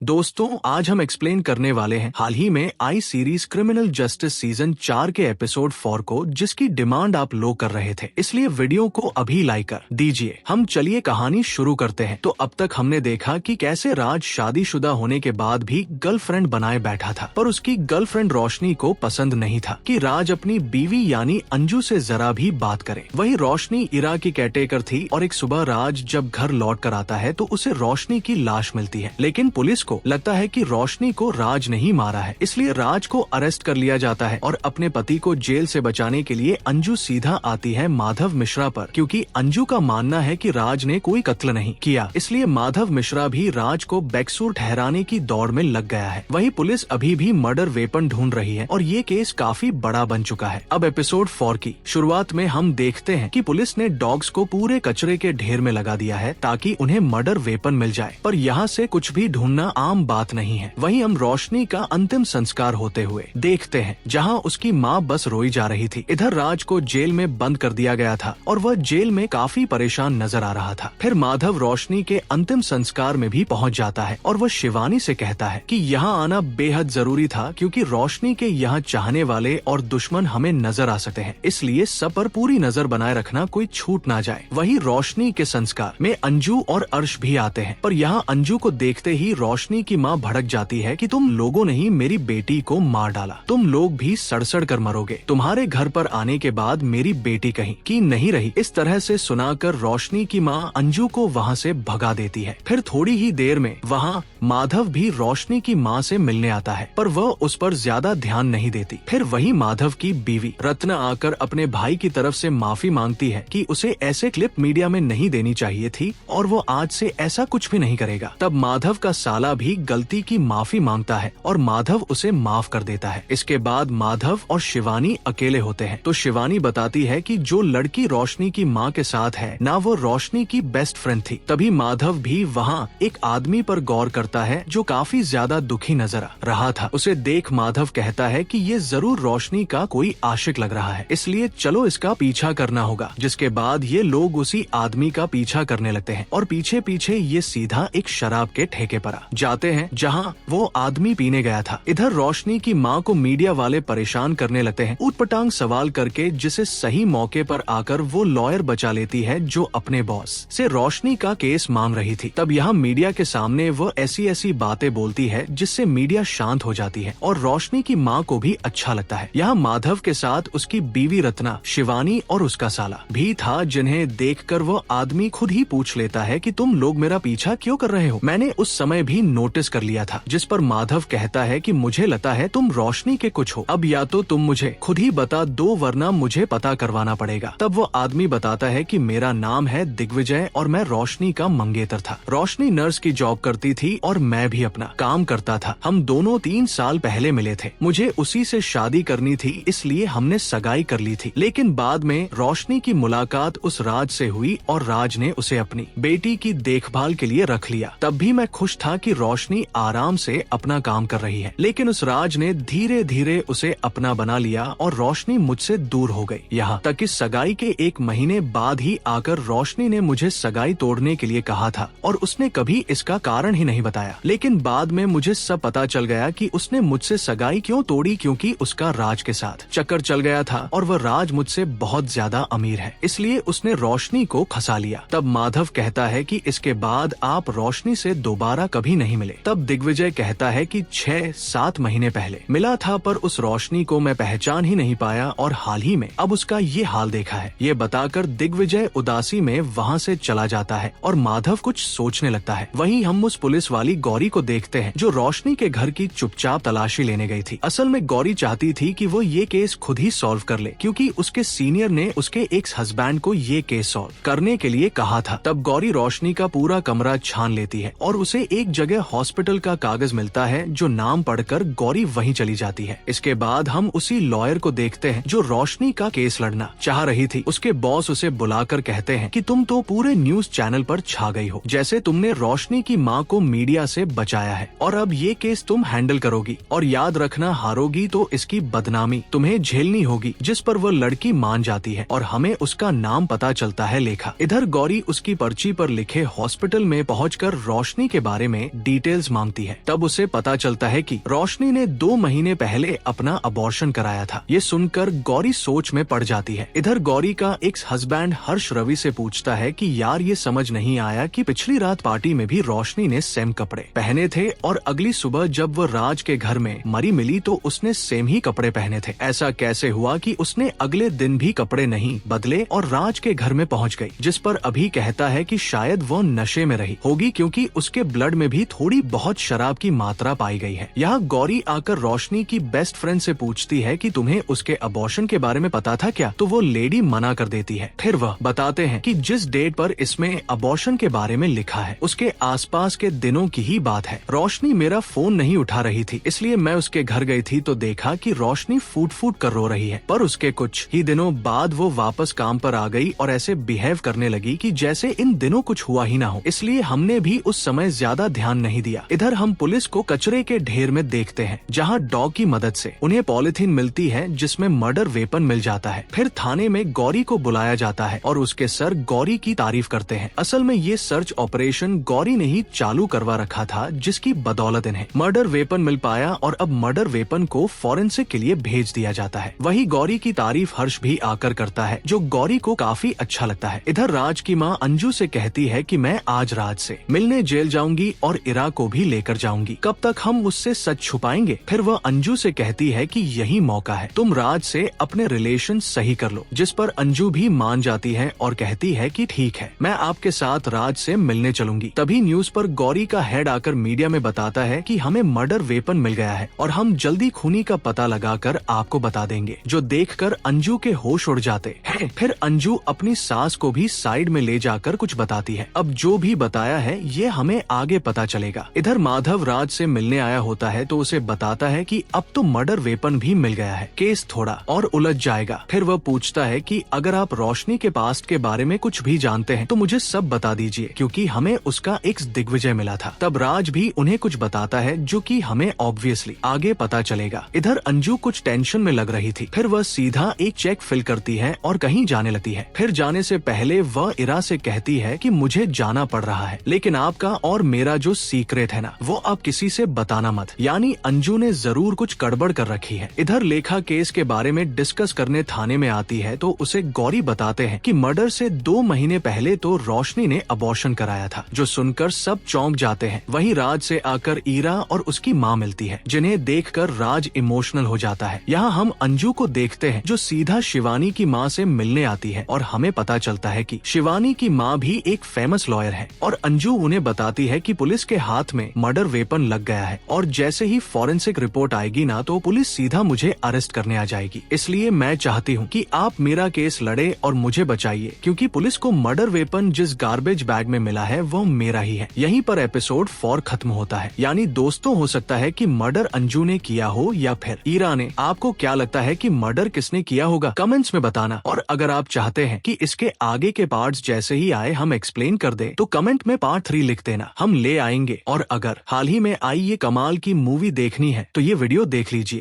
दोस्तों, आज हम एक्सप्लेन करने वाले हैं हाल ही में आई सीरीज क्रिमिनल जस्टिस सीजन 4 के एपिसोड 4 को, जिसकी डिमांड आप लोग कर रहे थे। इसलिए वीडियो को अभी लाइक कर दीजिए। हम चलिए कहानी शुरू करते हैं। तो अब तक हमने देखा कि कैसे राज शादीशुदा होने के बाद भी गर्लफ्रेंड बनाए बैठा था, पर उसकी गर्लफ्रेंड रोशनी को पसंद नहीं था कि राज अपनी बीवी यानी अंजू से जरा भी बात करे। वही रोशनी इरा की केयरटेकर थी और एक सुबह राज जब घर लौट कर आता है तो उसे रोशनी की लाश मिलती है। लेकिन पुलिस को लगता है कि रोशनी को राज नहीं मारा है, इसलिए राज को अरेस्ट कर लिया जाता है और अपने पति को जेल से बचाने के लिए अंजू सीधा आती है माधव मिश्रा पर, क्योंकि अंजू का मानना है कि राज ने कोई कत्ल नहीं किया। इसलिए माधव मिश्रा भी राज को बेकसूर ठहराने की दौड़ में लग गया है। वही पुलिस अभी भी मर्डर वेपन ढूंढ रही है और ये केस काफी बड़ा बन चुका है। अब एपिसोड 4 की शुरुआत में हम देखते हैं कि पुलिस ने डॉग्स को पूरे कचरे के ढेर में लगा दिया है ताकि उन्हें मर्डर वेपन मिल जाए, पर यहाँ से कुछ भी ढूंढना आम बात नहीं है। वहीं हम रोशनी का अंतिम संस्कार होते हुए देखते हैं, जहां उसकी मां बस रोई जा रही थी। इधर राज को जेल में बंद कर दिया गया था और वह जेल में काफी परेशान नजर आ रहा था। फिर माधव रोशनी के अंतिम संस्कार में भी पहुंच जाता है और वह शिवानी से कहता है कि यहाँ आना बेहद जरूरी था, क्योंकि रोशनी के यहाँ चाहने वाले और दुश्मन हमें नजर आ सकते हैं, इसलिए सब पर पूरी नजर बनाए रखना, कोई छूट ना जाए। वही रोशनी के संस्कार में अंजू और अर्श भी आते हैं, पर यहाँ अंजू को देखते ही रोशनी की माँ भड़क जाती है कि तुम लोगों ने ही मेरी बेटी को मार डाला, तुम लोग भी सड़ कर मरोगे। तुम्हारे घर पर आने के बाद मेरी बेटी कहीं की नहीं रही। इस तरह से सुनाकर रोशनी की माँ अंजू को वहाँ से भगा देती है। फिर थोड़ी ही देर में वहाँ माधव भी रोशनी की माँ से मिलने आता है, पर वह उस पर ज्यादा ध्यान नहीं देती। फिर वही माधव की बीवी रत्ना आकर अपने भाई की तरफ से माफी मांगती है कि उसे ऐसे क्लिप मीडिया में नहीं देनी चाहिए थी और वो आज से ऐसा कुछ भी नहीं करेगा। तब माधव का साला भी गलती की माफी मांगता है और माधव उसे माफ कर देता है। इसके बाद माधव और शिवानी अकेले होते हैं तो शिवानी बताती है कि जो लड़की रोशनी की माँ के साथ है ना, वो रोशनी की बेस्ट फ्रेंड थी। तभी माधव भी वहाँ एक आदमी पर गौर करता है जो काफी ज्यादा दुखी नजर आ रहा था। उसे देख माधव कहता है कि ये जरूर रोशनी का कोई आशिक लग रहा है, इसलिए चलो इसका पीछा करना होगा। जिसके बाद ये लोग उसी आदमी का पीछा करने लगते हैं और पीछे पीछे ये सीधा एक शराब के ठेके पर आ जाते हैं जहाँ वो आदमी पीने गया था। इधर रोशनी की माँ को मीडिया वाले परेशान करने लगते हैं ऊटपटांग सवाल करके, जिसे सही मौके पर आकर वो लॉयर बचा लेती है जो अपने बॉस से रोशनी का केस मांग रही थी। तब यहाँ मीडिया के सामने वो ऐसी बातें बोलती है जिससे मीडिया शांत हो जाती है और रोशनी की माँ को भी अच्छा लगता है। यहाँ माधव के साथ उसकी बीवी रत्ना, शिवानी और उसका साला भी था, जिन्हें देखकर वो आदमी खुद ही पूछ लेता है कि तुम लोग मेरा पीछा क्यों कर रहे हो? मैंने उस समय भी नोटिस कर लिया था। जिस पर माधव कहता है कि मुझे लगता है तुम रोशनी के कुछ हो, अब या तो तुम मुझे खुद ही बता दो वरना मुझे पता करवाना पड़ेगा। तब वो आदमी बताता है कि मेरा नाम है दिग्विजय और मैं रोशनी का मंगेतर था। रोशनी नर्स की जॉब करती थी और मैं भी अपना काम करता था। हम दोनों 3 साल पहले मिले थे। मुझे उसी से शादी करनी थी, इसलिए हमने सगाई कर ली थी। लेकिन बाद में रोशनी की मुलाकात उस राज से हुई और राज ने उसे अपनी बेटी की देखभाल के लिए रख लिया। तब भी मैं खुश था कि रोशनी आराम से अपना काम कर रही है, लेकिन उस राज ने धीरे धीरे उसे अपना बना लिया और रोशनी मुझसे दूर हो गई। यहाँ तक कि सगाई के 1 महीने बाद ही आकर रोशनी ने मुझे सगाई तोड़ने के लिए कहा था और उसने कभी इसका कारण ही नहीं बताया। लेकिन बाद में मुझे सब पता चल गया कि उसने मुझसे सगाई क्यों तोड़ी, क्योंकि उसका राज के साथ चक्कर चल गया था और वह राज मुझसे बहुत ज्यादा अमीर है, इसलिए उसने रोशनी को खसा लिया। तब माधव कहता है कि इसके बाद आप रोशनी से दोबारा कभी नहीं मिले। तब दिग्विजय कहता है कि 6-7 महीने पहले मिला था, पर उस रोशनी को मैं पहचान ही नहीं पाया और हाल ही में अब उसका ये हाल देखा है। ये बताकर दिग्विजय उदासी में वहाँ से चला जाता है और माधव कुछ सोचने लगता है। वहीं हम उस पुलिस वाली गौरी को देखते हैं जो रोशनी के घर की चुपचाप तलाशी लेने गई थी। असल में गौरी चाहती थी कि वो ये केस खुद ही सॉल्व कर ले, क्योंकि उसके सीनियर ने उसके एक्स हस्बैंड को ये केस सॉल्व करने के लिए कहा था। तब गौरी रोशनी का पूरा कमरा छान लेती है और उसे एक जगह हॉस्पिटल का कागज मिलता है, जो नाम पढ़कर गौरी वहीं चली जाती है। इसके बाद हम उसी लॉयर को देखते हैं जो रोशनी का केस लड़ना चाह रही थी। उसके बॉस उसे बुलाकर कहते हैं कि तुम तो पूरे न्यूज चैनल पर छा गई हो, जैसे तुमने रोशनी की माँ को मीडिया मीडिया से बचाया है और अब ये केस तुम हैंडल करोगी और याद रखना, हारोगी तो इसकी बदनामी तुम्हें झेलनी होगी। जिस पर वो लड़की मान जाती है और हमें उसका नाम पता चलता है, लेखा। इधर गौरी उसकी पर्ची पर लिखे हॉस्पिटल में पहुंचकर रोशनी के बारे में डिटेल्स मांगती है। तब उसे पता चलता है कि रोशनी ने 2 महीने पहले अपना अबॉर्शन कराया था। ये सुनकर गौरी सोच में पड़ जाती है। इधर गौरी का एक्स हस्बैंड हर्ष रवि से पूछता है कि यार ये समझ नहीं आया कि पिछली रात पार्टी में भी रोशनी ने सेम कपड़े पहने थे और अगली सुबह जब वो राज के घर में मरी मिली तो उसने सेम ही कपड़े पहने थे। ऐसा कैसे हुआ कि उसने अगले दिन भी कपड़े नहीं बदले और राज के घर में पहुंच गई? जिस पर अभी कहता है कि शायद वो नशे में रही होगी क्योंकि उसके ब्लड में भी थोड़ी बहुत शराब की मात्रा पाई गई है। यहाँ गौरी आकर रोशनी की बेस्ट फ्रेंड से पूछती है कि तुम्हें उसके अबॉर्शन के बारे में पता था क्या? तो वो लेडी मना कर देती है। फिर वह बताते हैं कि जिस डेट पर इसमें अबॉर्शन के बारे में लिखा है उसके आसपास के दिनों की ही बात है। रोशनी मेरा फोन नहीं उठा रही थी, इसलिए मैं उसके घर गई थी तो देखा कि रोशनी फूट फूट कर रो रही है। पर उसके कुछ ही दिनों बाद वो वापस काम पर आ गई और ऐसे बिहेव करने लगी कि जैसे इन दिनों कुछ हुआ ही ना हो, इसलिए हमने भी उस समय ज्यादा ध्यान नहीं दिया। इधर हम पुलिस को कचरे के ढेर में देखते हैं जहाँ डॉग की मदद से उन्हें पॉलिथीन मिलती है जिसमें मर्डर वेपन मिल जाता है। फिर थाने में गौरी को बुलाया जाता है और उसके सर गौरी की तारीफ करते हैं। असल में ये सर्च ऑपरेशन गौरी ने ही चालू करवा रखा था, जिसकी बदौलत इन्हें मर्डर वेपन मिल पाया और अब मर्डर वेपन को फॉरेंसिक के लिए भेज दिया जाता है। वही गौरी की तारीफ हर्ष भी आकर करता है, जो गौरी को काफी अच्छा लगता है। इधर राज की माँ अंजू से कहती है कि मैं आज राज से मिलने जेल जाऊंगी और इरा को भी लेकर जाऊंगी। कब तक हम उससे सच छुपाएंगे? फिर वह अंजू से कहती है कि यही मौका है, तुम राज से अपने रिलेशन सही कर लो। जिस पर अंजू भी मान जाती है और कहती है कि ठीक है, मैं आपके साथ राज से मिलने चलूंगी। तभी न्यूज पर गौरी का हेड आकर मीडिया में बताता है कि हमें मर्डर वेपन मिल गया है और हम जल्दी खूनी का पता लगाकर आपको बता देंगे। जो देखकर अंजू के होश उड़ जाते हैं। फिर अंजू अपनी सास को भी साइड में ले जाकर कुछ बताती है। अब जो भी बताया है ये हमें आगे पता चलेगा। इधर माधव राज से मिलने आया होता है तो उसे बताता है कि अब तो मर्डर वेपन भी मिल गया है, केस थोड़ा और उलझ जाएगा। फिर वह पूछता है कि अगर आप रोशनी के पास्ट के बारे में कुछ भी जानते हैं तो मुझे सब बता दीजिए, क्योंकि हमें उसका एक दिग्विजय मिला था। तब राज भी उन्हें कुछ बताता है जो कि हमें ऑब्वियसली आगे पता चलेगा। इधर अंजू कुछ टेंशन में लग रही थी। फिर वह सीधा एक चेक फिल करती है और कहीं जाने लगती है। फिर जाने से पहले वह इरा से कहती है कि मुझे जाना पड़ रहा है, लेकिन आपका और मेरा जो सीक्रेट है ना, वो आप किसी से बताना मत। यानी अंजू ने जरूर कुछ गड़बड़ कर रखी है। इधर लेखा केस के बारे में डिस्कस करने थाने में आती है तो उसे गौरी बताते हैं कि मर्डर से 2 महीने पहले तो रोशनी ने अबॉर्शन कराया था, जो सुनकर सब चौंक जाते हैं। वहीं राज से आकर ईरा और उसकी माँ मिलती है, जिन्हें देखकर राज इमोशनल हो जाता है। यहाँ हम अंजू को देखते हैं जो सीधा शिवानी की माँ से मिलने आती है और हमें पता चलता है कि शिवानी की माँ भी एक फेमस लॉयर है और अंजू उन्हें बताती है कि पुलिस के हाथ में मर्डर वेपन लग गया है और जैसे ही फॉरेंसिक रिपोर्ट आएगी ना तो पुलिस सीधा मुझे अरेस्ट करने आ जाएगी। इसलिए मैं चाहती हूँ कि आप मेरा केस लड़े और मुझे बचाइए, क्योंकि पुलिस को मर्डर वेपन जिस गार्बेज बैग में मिला है वो मेरा ही है। यहीं पर एपिसोड 4 खत्म होता है। यानी दोस्तों, हो सकता है कि मर्डर अंजू ने किया हो या फिर ईरा ने। आपको क्या लगता है कि मर्डर किसने किया होगा? कमेंट्स में बताना। और अगर आप चाहते हैं कि इसके आगे के पार्ट्स जैसे ही आए हम एक्सप्लेन कर दे तो कमेंट में पार्ट 3 लिख देना, हम ले आएंगे। और अगर हाल ही में आई ये कमाल की मूवी देखनी है तो ये वीडियो देख लीजिए।